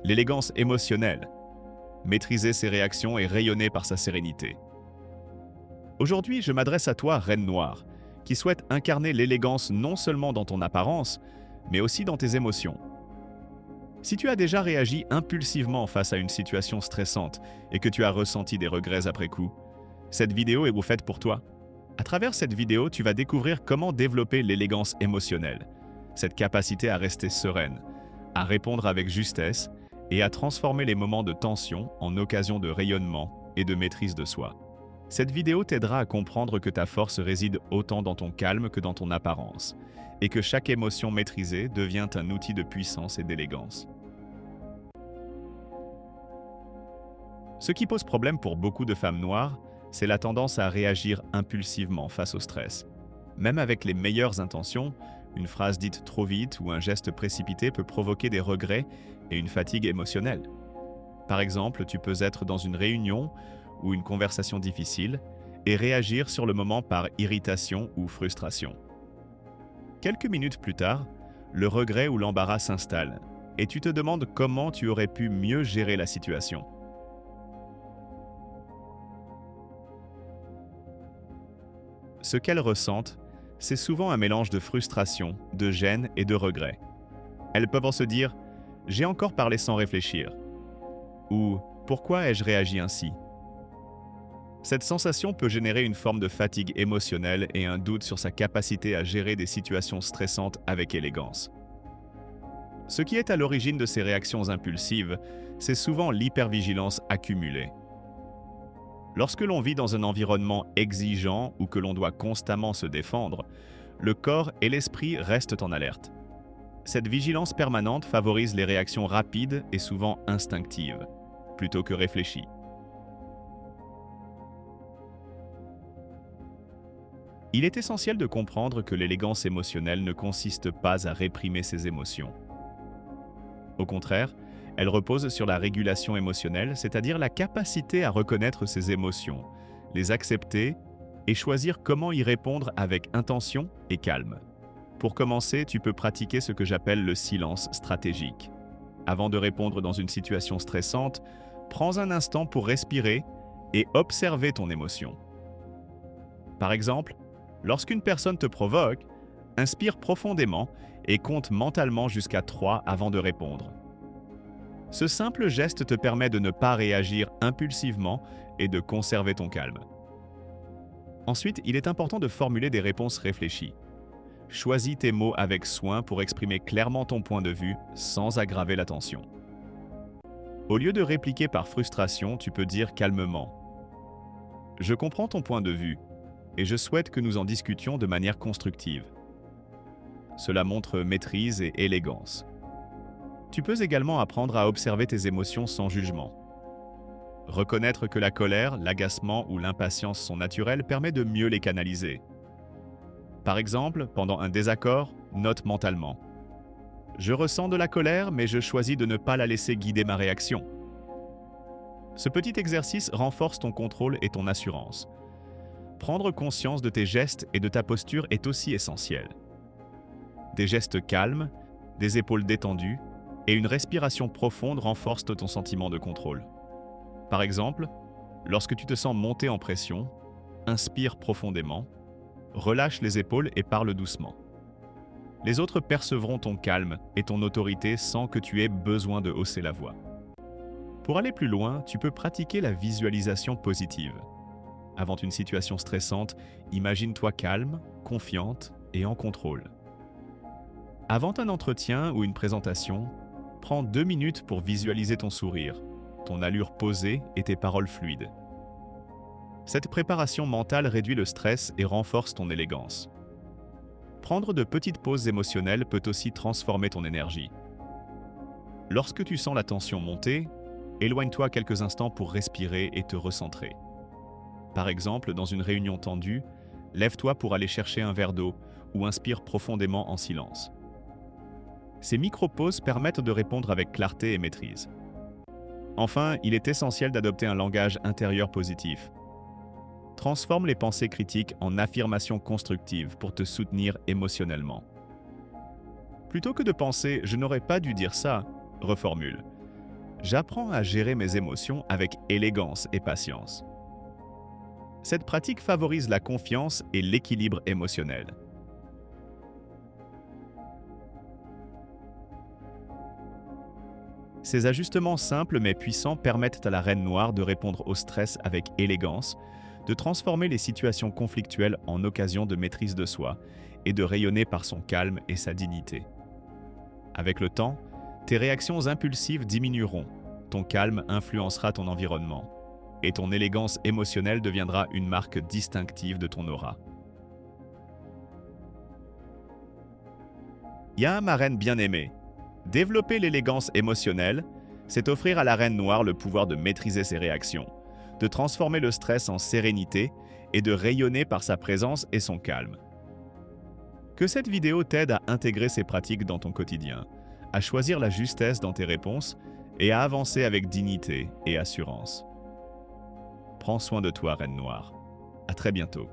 L'élégance émotionnelle. Maîtriser ses réactions et rayonner par sa sérénité. Aujourd'hui, je m'adresse à toi, Reine Noire, qui souhaite incarner l'élégance non seulement dans ton apparence, mais aussi dans tes émotions. Si tu as déjà réagi impulsivement face à une situation stressante et que tu as ressenti des regrets après coup, cette vidéo est faite pour toi. À travers cette vidéo, tu vas découvrir comment développer l'élégance émotionnelle, cette capacité à rester sereine, à répondre avec justesse et à transformer les moments de tension en occasion de rayonnement et de maîtrise de soi. Cette vidéo t'aidera à comprendre que ta force réside autant dans ton calme que dans ton apparence, et que chaque émotion maîtrisée devient un outil de puissance et d'élégance. Ce qui pose problème pour beaucoup de femmes noires, c'est la tendance à réagir impulsivement face au stress. Même avec les meilleures intentions, une phrase dite trop vite ou un geste précipité peut provoquer des regrets et une fatigue émotionnelle. Par exemple, tu peux être dans une réunion ou une conversation difficile et réagir sur le moment par irritation ou frustration. Quelques minutes plus tard, le regret ou l'embarras s'installe et tu te demandes comment tu aurais pu mieux gérer la situation. Ce qu'elles ressentent, c'est souvent un mélange de frustration, de gêne et de regret. Elles peuvent se dire « j'ai encore parlé sans réfléchir » ou « pourquoi ai-je réagi ainsi ?» Cette sensation peut générer une forme de fatigue émotionnelle et un doute sur sa capacité à gérer des situations stressantes avec élégance. Ce qui est à l'origine de ces réactions impulsives, c'est souvent l'hypervigilance accumulée. Lorsque l'on vit dans un environnement exigeant ou que l'on doit constamment se défendre, le corps et l'esprit restent en alerte. Cette vigilance permanente favorise les réactions rapides et souvent instinctives, plutôt que réfléchies. Il est essentiel de comprendre que l'élégance émotionnelle ne consiste pas à réprimer ses émotions. Au contraire, elle repose sur la régulation émotionnelle, c'est-à-dire la capacité à reconnaître ses émotions, les accepter et choisir comment y répondre avec intention et calme. Pour commencer, tu peux pratiquer ce que j'appelle le silence stratégique. Avant de répondre dans une situation stressante, prends un instant pour respirer et observer ton émotion. Par exemple, lorsqu'une personne te provoque, inspire profondément et compte mentalement jusqu'à 3 avant de répondre. Ce simple geste te permet de ne pas réagir impulsivement et de conserver ton calme. Ensuite, il est important de formuler des réponses réfléchies. Choisis tes mots avec soin pour exprimer clairement ton point de vue sans aggraver la tension. Au lieu de répliquer par frustration, tu peux dire calmement « Je comprends ton point de vue et je souhaite que nous en discutions de manière constructive. » Cela montre maîtrise et élégance. Tu peux également apprendre à observer tes émotions sans jugement. Reconnaître que la colère, l'agacement ou l'impatience sont naturelles permet de mieux les canaliser. Par exemple, pendant un désaccord, note mentalement « Je ressens de la colère, mais je choisis de ne pas la laisser guider ma réaction. » Ce petit exercice renforce ton contrôle et ton assurance. Prendre conscience de tes gestes et de ta posture est aussi essentiel. Des gestes calmes, des épaules détendues et une respiration profonde renforcent ton sentiment de contrôle. Par exemple, lorsque tu te sens monter en pression, inspire profondément, relâche les épaules et parle doucement. Les autres percevront ton calme et ton autorité sans que tu aies besoin de hausser la voix. Pour aller plus loin, tu peux pratiquer la visualisation positive. Avant une situation stressante, imagine-toi calme, confiante et en contrôle. Avant un entretien ou une présentation, prends 2 minutes pour visualiser ton sourire, ton allure posée et tes paroles fluides. Cette préparation mentale réduit le stress et renforce ton élégance. Prendre de petites pauses émotionnelles peut aussi transformer ton énergie. Lorsque tu sens la tension monter, éloigne-toi quelques instants pour respirer et te recentrer. Par exemple, dans une réunion tendue, lève-toi pour aller chercher un verre d'eau ou inspire profondément en silence. Ces micro-pauses permettent de répondre avec clarté et maîtrise. Enfin, il est essentiel d'adopter un langage intérieur positif. Transforme les pensées critiques en affirmations constructives pour te soutenir émotionnellement. Plutôt que de penser « je n'aurais pas dû dire ça », reformule J'apprends à gérer mes émotions avec élégance et patience. Cette pratique favorise la confiance et l'équilibre émotionnel. Ces ajustements simples mais puissants permettent à la Reine Noire de répondre au stress avec élégance, de transformer les situations conflictuelles en occasion de maîtrise de soi et de rayonner par son calme et sa dignité. Avec le temps, tes réactions impulsives diminueront, ton calme influencera ton environnement, et ton élégance émotionnelle deviendra une marque distinctive de ton aura. Ya, ma reine bien-aimée, développer l'élégance émotionnelle, c'est offrir à la Reine Noire le pouvoir de maîtriser ses réactions, de transformer le stress en sérénité et de rayonner par sa présence et son calme. Que cette vidéo t'aide à intégrer ces pratiques dans ton quotidien, à choisir la justesse dans tes réponses et à avancer avec dignité et assurance. Prends soin de toi, Reine Noire. À très bientôt.